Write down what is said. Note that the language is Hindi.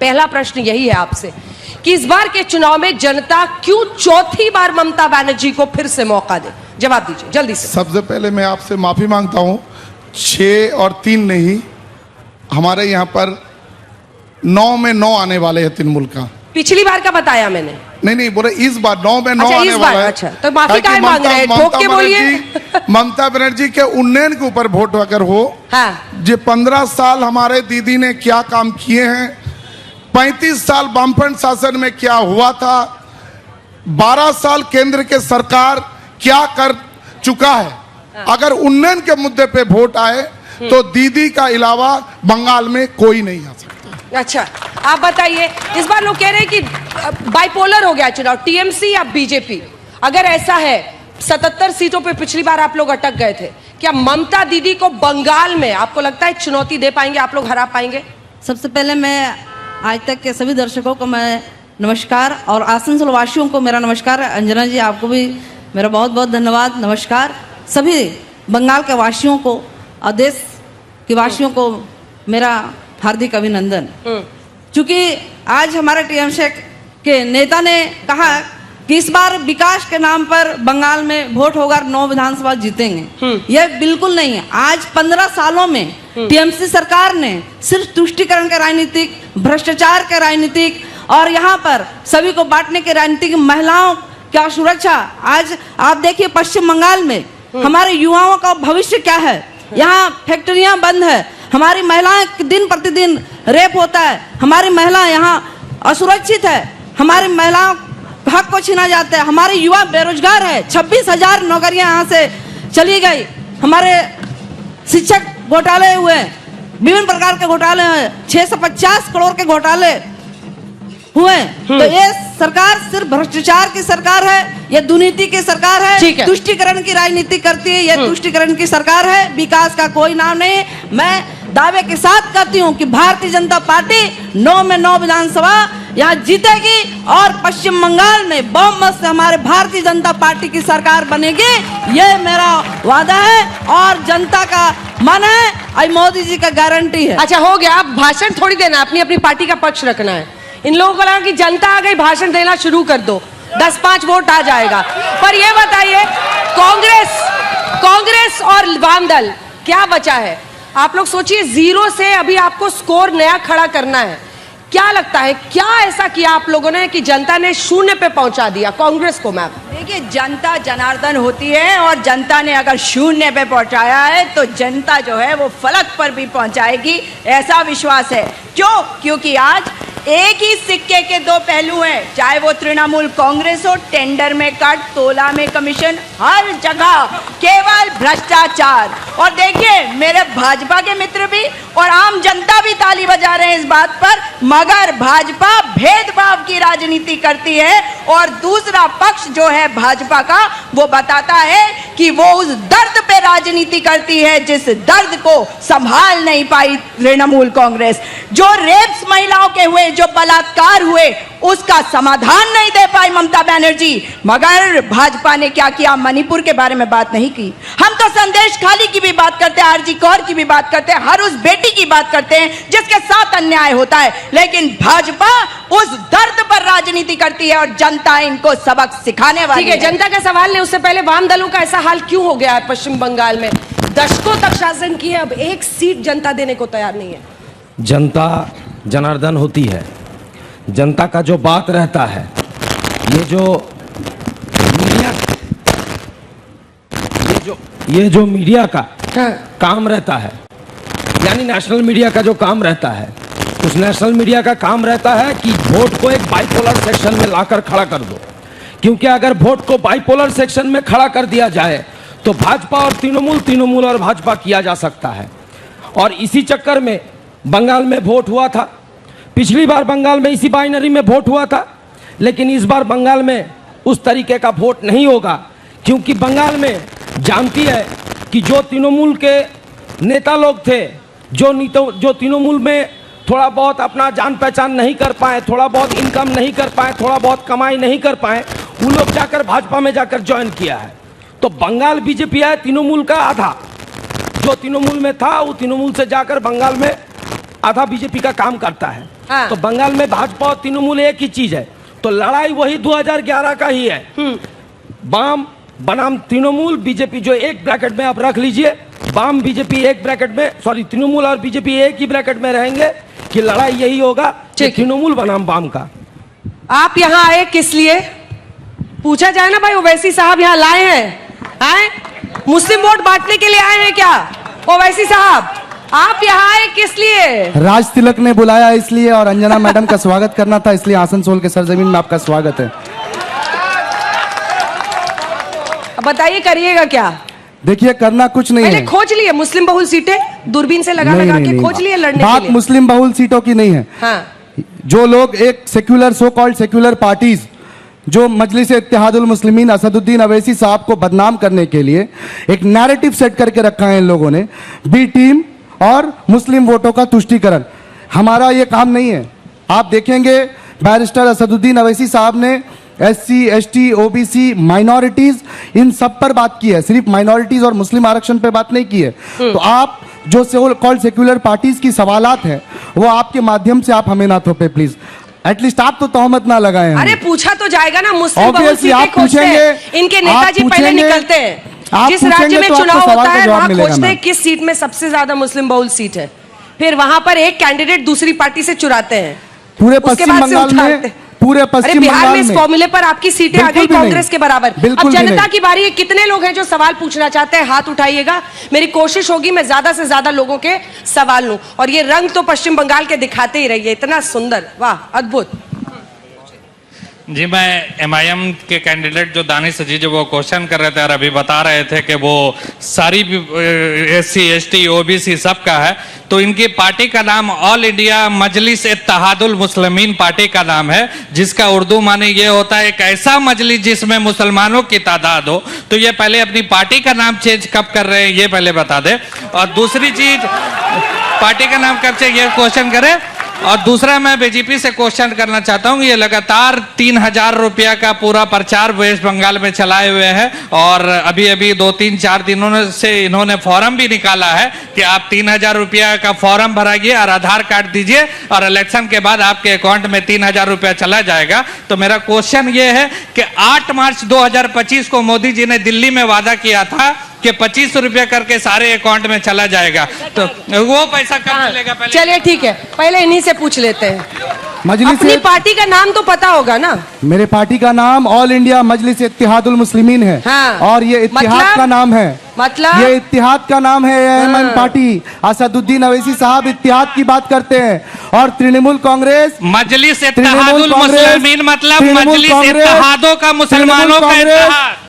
पहला प्रश्न यही है आपसे कि इस बार के चुनाव में जनता क्यों चौथी बार ममता बनर्जी को फिर से मौका दे? जवाब दीजिए जल्दी से। सबसे पहले मैं आपसे माफी मांगता हूं, 6 और 3 नहीं, हमारे यहाँ पर 9 में 9 आने वाले हैं तृणमूल का। पिछली बार का बताया मैंने। नहीं बोले इस बार 9 में 9 अच्छा, आने वाला है। अच्छा, तो माफी काहे मांग रहे हैं? ठोक के बोलिए। ममता बनर्जी के उन्नयन के ऊपर वोट अगर हो, हाँ। जो 15 साल हमारे दीदी ने क्या काम किए हैं, 35 साल वामफ्रंट शासन में क्या हुआ था, 12 साल केंद्र के सरकार क्या कर चुका है, अगर उन्नयन के मुद्दे पे वोट आए तो दीदी का अलावा बंगाल में कोई नहीं आ सकता। अच्छा, आप बताइए, इस बार लोग कह रहे हैं कि बाइपोलर हो गया चुनाव, टीएमसी या बीजेपी। अगर ऐसा है, 77 सीटों पे पिछली बार आप लोग अटक गए थे, क्या ममता दीदी को बंगाल में आपको लगता है चुनौती दे पाएंगे, आप लोग हरा पाएंगे? सबसे पहले मैं आज तक के सभी दर्शकों को मैं नमस्कार, और आसनसोल वासियों को मेरा नमस्कार। अंजना जी, आपको भी मेरा बहुत बहुत धन्यवाद, नमस्कार। सभी बंगाल के वासियों को और देश के वासियों को मेरा हार्दिक अभिनंदन। क्योंकि आज हमारे टीएमसी के नेता ने कहा कि इस बार विकास के नाम पर बंगाल में वोट होगा, 9 विधानसभा जीतेंगे। यह बिल्कुल नहीं है। आज 15 सालों में टीएमसी सरकार ने सिर्फ तुष्टीकरण के राजनीतिक, भ्रष्टाचार के राजनीतिक और यहाँ पर सभी को बांटने के राजनीतिक, महिलाओं का सुरक्षा। आज आप देखिए पश्चिम बंगाल में हमारे युवाओं का भविष्य क्या है। यहाँ फैक्ट्रियां बंद है, हमारी महिलाएं दिन प्रतिदिन रेप होता है, हमारी महिला यहाँ असुरक्षित है, हमारी महिलाओं हक को छीना जाता है, हमारे युवा बेरोजगार है, 26,000 नौकरियां यहाँ से चली गई, हमारे शिक्षक घोटाले हुए, विभिन्न प्रकार के घोटाले हैं, 650 करोड़ के घोटाले हुए। तो ये सरकार सिर्फ भ्रष्टाचार की सरकार है, ये दुर्नीति की सरकार है, तुष्टीकरण की राजनीति करती है, ये तुष्टीकरण की सरकार है, विकास का कोई नाम नहीं। मैं दावे के साथ कहती हूँ कि भारतीय जनता पार्टी 9 में 9 विधानसभा यहाँ जीतेगी और पश्चिम बंगाल में बहुमत से हमारे भारतीय जनता पार्टी की सरकार बनेगी, ये मेरा वादा है और जनता का मन है, आई मोदी जी का गारंटी है। अच्छा, हो गया, आप भाषण थोड़ी देना, अपनी अपनी पार्टी का पक्ष रखना है। इन लोगों को लगा कि जनता आ गई, भाषण देना शुरू कर दो, 10-5 वोट आ जाएगा। पर ये बताइए, कांग्रेस और वामदल क्या बचा है? आप लोग सोचिए, 0 से अभी आपको स्कोर नया खड़ा करना है। क्या लगता है, क्या ऐसा किया आप लोगों ने कि जनता ने 0 पे पहुंचा दिया कांग्रेस को? मैम देखिए, जनता जनार्दन होती है और जनता ने अगर 0 पे पहुंचाया है तो जनता जो है वो फलक पर भी पहुंचाएगी, ऐसा विश्वास है। क्यों? क्योंकि आज एक ही सिक्के के 2 पहलू हैं, चाहे वो तृणमूल कांग्रेस हो, टेंडर में कट, तोला में कमीशन, हर जगह केवल भ्रष्टाचार। और देखिए, मेरे भाजपा के मित्र भी और आम जनता भी ताली बजा रहे हैं इस बात पर, मगर भाजपा भेदभाव की राजनीति करती है और दूसरा पक्ष जो है भाजपा का, वो बताता है कि वो उस दर्द पे राजनीति करती है जिस दर्द को संभाल नहीं पाई तृणमूल कांग्रेस। जो रेप्स महिलाओं के हुए, जो बलात्कार हुए, उसका समाधान नहीं दे पाई ममता बनर्जी। मगर भाजपा ने क्या किया? मणिपुर के बारे में बात नहीं की। हम तो संदेश खाली की भी बात करते हैं, आरजी कौर की भी बात करते हैं, हर उस बेटी की बात करते हैं जिसके साथ अन्याय होता है, लेकिन भाजपा उस दर्द पर राजनीति करती है और जनता इनको सबक सिखाने वाली है। जनता का सवाल नहीं, उससे पहले वाम दलों का ऐसा हाल क्यों हो गया है पश्चिम बंगाल में? दशकों तक शासन की है, अब 1 सीट जनता देने को तैयार नहीं है। जनता जनार्दन होती है, जनता का जो बात रहता है, ये जो मीडिया का काम रहता है, यानी नेशनल मीडिया का जो काम रहता है, उस नेशनल मीडिया का काम रहता है कि वोट को एक बाइपोलर सेक्शन में लाकर खड़ा कर दो। क्योंकि अगर वोट को बाइपोलर सेक्शन में खड़ा कर दिया जाए तो भाजपा और तृणमूल और भाजपा किया जा सकता है। और इसी चक्कर में बंगाल में वोट हुआ था, पिछली बार बंगाल में इसी बाइनरी में वोट हुआ था, लेकिन इस बार बंगाल में उस तरीके का वोट नहीं होगा। क्योंकि बंगाल में जानती है कि जो तृणमूल के नेता लोग थे, जो तृणमूल में थोड़ा बहुत अपना जान पहचान नहीं कर पाए, थोड़ा बहुत इनकम नहीं कर पाए, थोड़ा बहुत कमाई नहीं कर पाए, वो लोग जाकर भाजपा में जाकर ज्वाइन किया है। तो बंगाल बीजेपी है तृणमूल का आधा, जो तृणमूल में था वो तृणमूल से जाकर बंगाल में आधा बीजेपी का काम करता है। हाँ। तो बंगाल में भाजपा और तृणमूल एक ही चीज है, तो लड़ाई वही 2011 का ही है। वाम बनाम तृणमूल, बीजेपी जो एक ब्रैकेट में आप रख लीजिए, वाम बीजेपी एक ब्रैकेट में, सॉरी तृणमूल और बीजेपी एक ही ब्रैकेट में रहेंगे कि लड़ाई यही होगा कि तृणमूल बनाम वाम का। आप यहाँ आए किस लिए पूछा जाए ना भाई। ओवैसी साहब यहाँ लाए हैं मुस्लिम वोट बांटने के लिए आए हैं क्या? ओवैसी साहब आप यहाँ आए किस लिए? राज तिलक ने बुलाया इसलिए, और अंजना मैडम का स्वागत करना था, इसलिए आसनसोल के सरजमीन में आपका स्वागत है। अब बताइए करिएगा क्या? देखिए करना कुछ नहीं पहले है। खोज लिए मुस्लिम बहुल सीटें, दूरबीन से लगा लगा के खोज लिए लड़ने के बात लिए। मुस्लिम बहुल सीटों की नहीं है। हाँ। जो लोग एक secular, so called secular parties, जो मजलिस इत्तेहादुल मुस्लिमीन असदुद्दीन अवैसी साहब को बदनाम करने के लिए एक नैरेटिव सेट करके रखा है इन लोगों ने, बी टीम और मुस्लिम वोटों का तुष्टीकरण। हमारा ये काम नहीं है। आप देखेंगे बैरिस्टर असदुद्दीन अवैसी साहब ने SC, ST, OBC, माइनॉरिटीज, इन सब पर बात की है, सिर्फ माइनॉरिटीज और मुस्लिम आरक्षण पे बात नहीं की है। तो आप जो कॉल्ड सेक्युलर पार्टीज की सवालात हैं वो आपके माध्यम से आप हमें ना थोपे प्लीज। एटलीस्ट आप तो तहमत ना लगाए हमें। अरे पूछा तो जाएगा ना, मुस्लिम बहुल Obviously, सीटें आप खोजते हैं, पूछेंगे, इनके आप नेताजी पहले पूछेंगे, निकलते हैं। आप जिस राज्य पूछेंगे में तो आपको चुनाव सवाल होता का है जवाब वहां मिलेगा खोजते हैं मैम। किस सीट में सबसे ज्यादा मुस्लिम बहुल सीट है, फिर वहां पर एक कैंडिडेट दूसरी पार्टी से चुराते हैं, पूरे उसके पश्चिम बाद से बंगाल उठाते में, हैं। पूरे अरे पश्चिम बिहार में बंगाल इस में फॉर्मूले पर आपकी सीटें आ बिल्कुल गई भी नहीं। कांग्रेस के बराबर। अब बिल्कुल भी जनता नहीं। की बारी है, कितने लोग हैं जो सवाल पूछना चाहते हैं? हाथ उठाइएगा। मेरी कोशिश होगी मैं ज्यादा से ज्यादा लोगों के सवाल लूं, और ये रंग तो पश्चिम बंगाल के दिखाते ही रहिए, इतना सुंदर, वाह अद्भुत। जी, मैं MIM के कैंडिडेट जो दानिश जी जो वो क्वेश्चन कर रहे थे और अभी बता रहे थे कि वो सारी SC, ST, OBC सबका है, तो इनकी पार्टी का नाम ऑल इंडिया मजलिस इत्तेहादुल मुस्लिमीन पार्टी का नाम है, जिसका उर्दू माने ये होता है एक ऐसा मजलिस जिसमें मुसलमानों की तादाद हो। तो ये पहले अपनी पार्टी का नाम चेंज कब कर रहे हैं ये पहले बता दे, और दूसरी चीज पार्टी का नाम कब चेंज ये क्वेश्चन करे। और दूसरा मैं बीजेपी से क्वेश्चन करना चाहता हूँ, ये लगातार 3000 रुपया का पूरा प्रचार वेस्ट बंगाल में चलाए हुए हैं, और अभी अभी 2-3-4 दिनों से इन्होंने फॉर्म भी निकाला है कि आप 3000 रुपया का फॉर्म भराइए और आधार कार्ड दीजिए और इलेक्शन के बाद आपके अकाउंट में 3000 रुपया चला जाएगा। तो मेरा क्वेश्चन ये है कि 8 मार्च 2025 को मोदी जी ने दिल्ली में वादा किया था कि 25 रुपया करके सारे अकाउंट में चला जाएगा, तो वो पैसा कब मिलेगा? पहले चलिए ठीक है, पहले इन्हीं से पूछ लेते हैं। मजलिस अपनी पार्टी का नाम तो पता होगा ना? मेरे पार्टी का नाम ऑल इंडिया मजलिस इत्तेहादुल मुस्लिमीन है। हाँ। और ये इत्तेहाद मतलब? का नाम है, मतलब ये इत्तेहाद का नाम है। AMM पार्टी, असदुद्दीन अवैसी साहब इत्तेहाद की बात करते हैं, और तृणमूल कांग्रेस मजलिस इत्तेहादुल मुस्लिमीन मतलब मजलिस इत्तेहादों का मुसलमानों का इत्तेहाद।